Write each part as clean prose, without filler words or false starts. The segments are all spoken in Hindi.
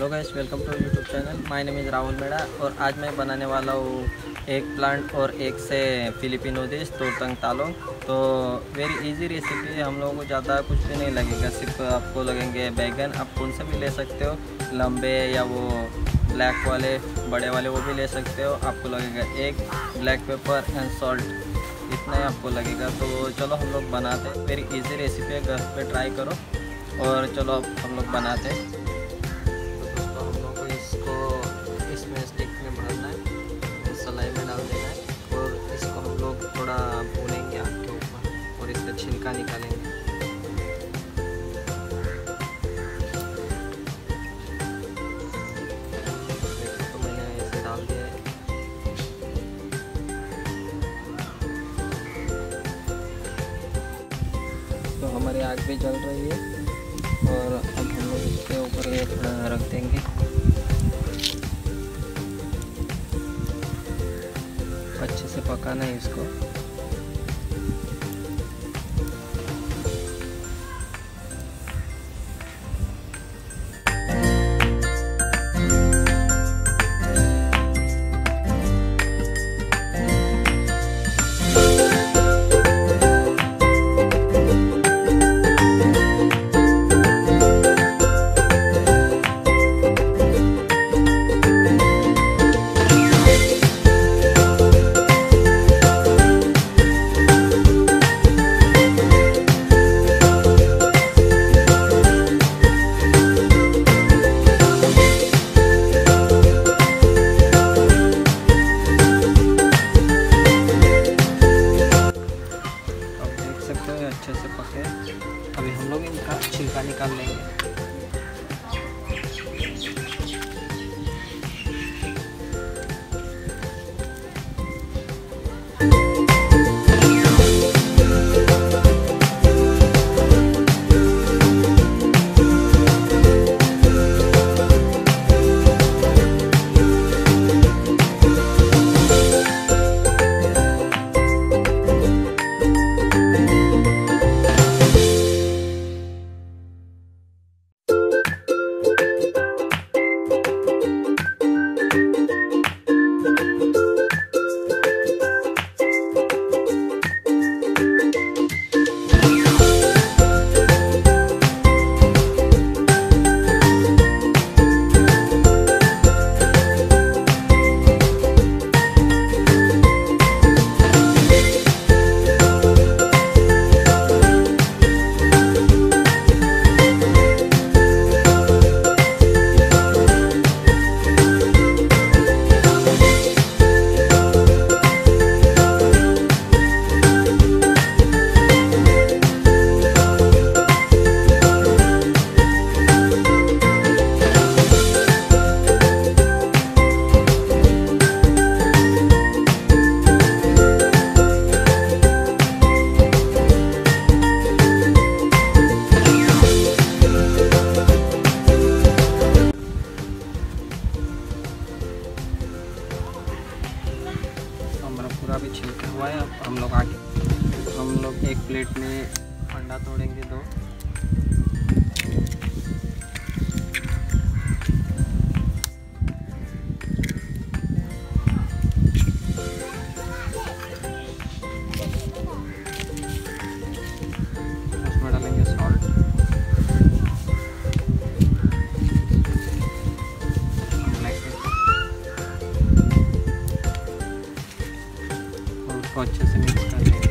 Hello guys, welcome to YouTube channel. My name is Rahul Meda और आज मैं बनाने वाला हूँ एक प्लांट और एक से फिलिपिनो डिश तोरतंग तालोंग। तो वेरी इजी रेसिपी है, हम लोगों को ज़्यादा कुछ भी नहीं लगेगा, सिर्फ आपको लगेंगे बैगन। आप कौन से भी ले सकते हो, लंबे या वो ब्लैक वाले बड़े वाले वो भी ले सकते हो। आपको लगेगा egg, black pepper and salt, इतना ही आपको लगेगा। तो चलो हम लोग बनाते हैं। वेरी इजी रेसिपी है, घर पे ट्राई करो और चलो अब हम लोग बनाते हैं। तो हम लोग को इसको इसमें स्टिक में भरना है, सलाई में डाल देना है और इसको हम लोग थोड़ा भूनेंगे आग के ऊपर और इसका छिलका निकालेंगे। देखो तो मैंने ऐसे डाल दिया है। तो हमारी आग भी जल रही है और अब हम लोग इसके ऊपर ये थोड़ा रख देंगे। अच्छे से पकाना है इसको। अच्छे से पके। अभी हम लोग इनका छिलका निकाल लेंगे। पूरा भी छिलका हुआ है। अब हम लोग एक प्लेट में अंडा तोड़ेंगे 2। उसमें डालेंगे सॉल्ट, ब्लैक पेपर, उसको अच्छे से मिक्स कर देंगे।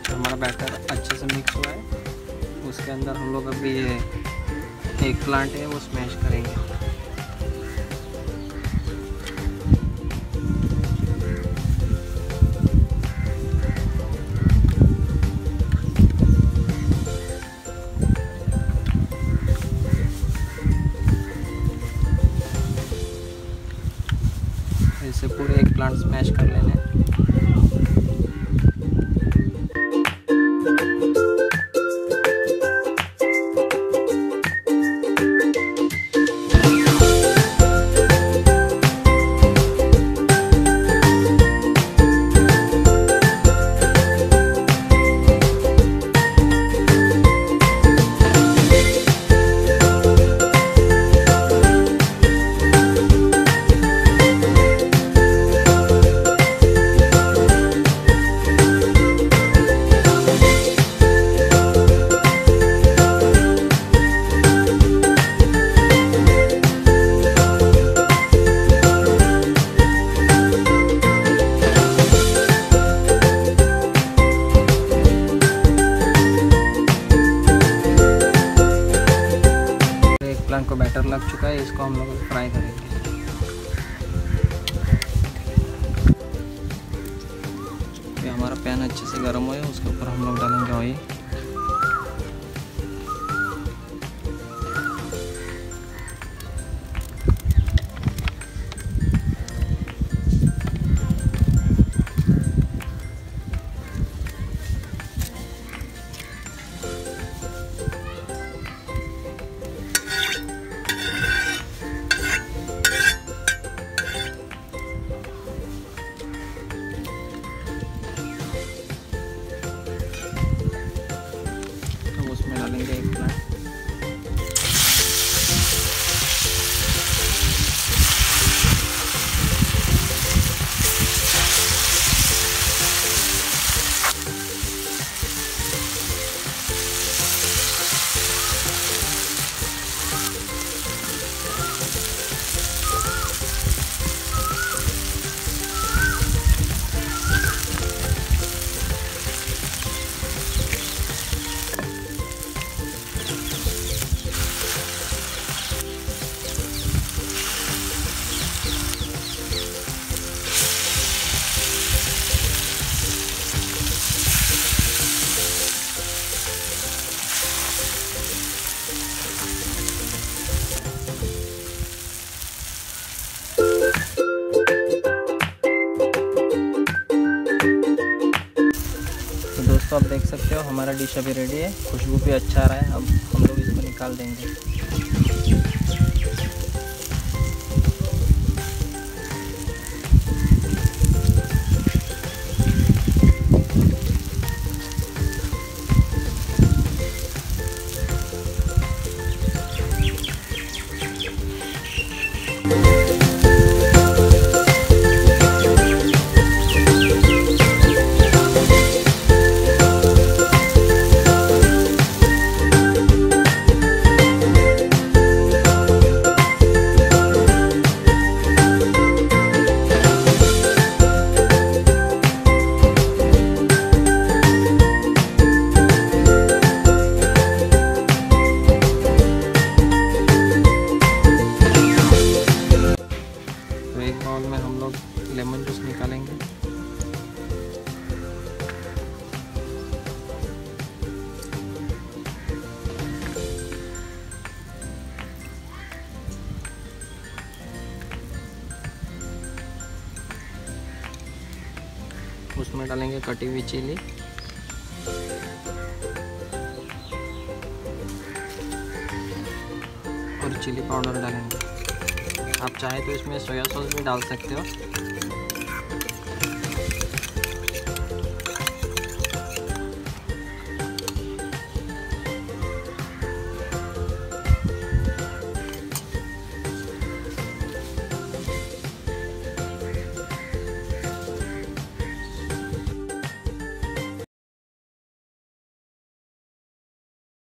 हमारा बैटर अच्छे से मिक्स हुआ है। उसके अंदर हम लोग अभी ये एक प्लांट है वो स्मैश करेंगे। ऐसे पूरे एक प्लांट स्मैश कर लेना है। चुका है, इसको हम लोग फ्राई करेंगे। ये हमारा पैन अच्छे से गर्म हुआ है, उसके ऊपर हम लोग डालेंगे ऑयल। उसमें डालेंगे एक प्लांट। दोस्तों आप देख सकते हो हमारा डिश अभी रेडी है, खुशबू भी अच्छा आ रहा है। अब हम लोग इसको निकाल देंगे। एक बाउल में हम लोग लेमन जूस निकालेंगे। उसमें डालेंगे कटी हुई चिली, और चिली पाउडर डालेंगे। आप चाहे तो इसमें सोया सॉस भी डाल सकते हो।